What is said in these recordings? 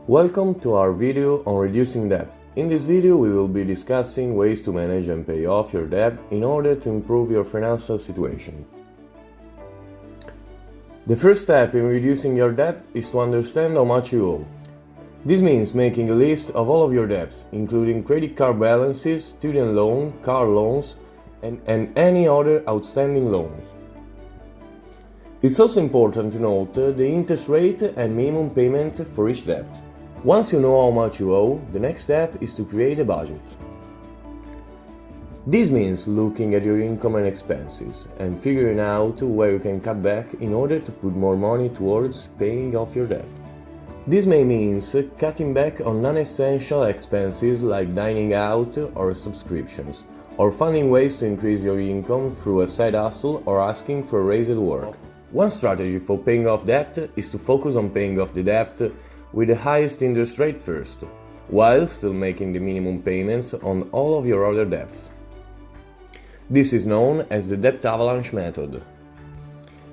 Welcome to our video on reducing debt. In this video we will be discussing ways to manage and pay off your debt in order to improve your financial situation. The first step in reducing your debt is to understand how much you owe. This means making a list of all of your debts, including credit card balances, student loan, car loans, and any other outstanding loans. It's also important to note the interest rate and minimum payment for each debt. Once you know how much you owe, the next step is to create a budget. This means looking at your income and expenses and figuring out where you can cut back in order to put more money towards paying off your debt. This may mean cutting back on non-essential expenses like dining out or subscriptions, or finding ways to increase your income through a side hustle or asking for a raise at work. One strategy for paying off debt is to focus on paying off the debt with the highest interest rate first, while still making the minimum payments on all of your other debts. This is known as the debt avalanche method.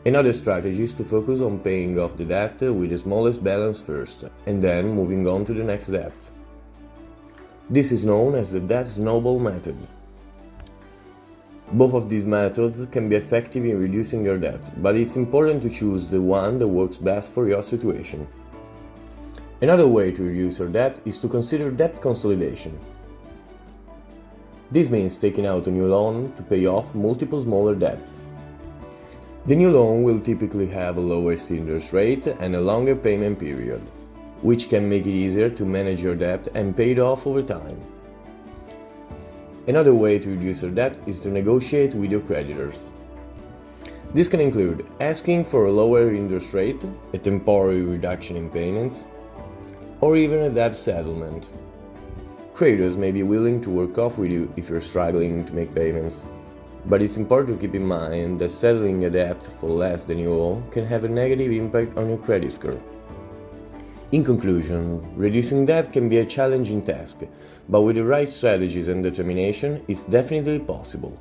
Another strategy is to focus on paying off the debt with the smallest balance first, and then moving on to the next debt. This is known as the debt snowball method. Both of these methods can be effective in reducing your debt, but it's important to choose the one that works best for your situation. Another way to reduce your debt is to consider debt consolidation. This means taking out a new loan to pay off multiple smaller debts. The new loan will typically have a lowest interest rate and a longer payment period, which can make it easier to manage your debt and pay it off over time. Another way to reduce your debt is to negotiate with your creditors. This can include asking for a lower interest rate, a temporary reduction in payments, or even a debt settlement. Creditors may be willing to work off with you if you're struggling to make payments, but it's important to keep in mind that settling a debt for less than you owe can have a negative impact on your credit score. In conclusion, reducing debt can be a challenging task, but with the right strategies and determination, it's definitely possible.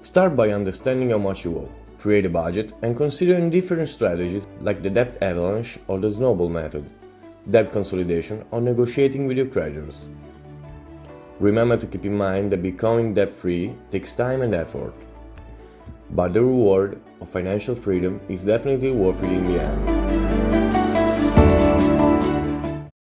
Start by understanding how much you owe, create a budget, and considering different strategies like the debt avalanche or the snowball method, debt consolidation, or negotiating with your creditors. Remember to keep in mind that becoming debt-free takes time and effort, but the reward of financial freedom is definitely worth it in the end.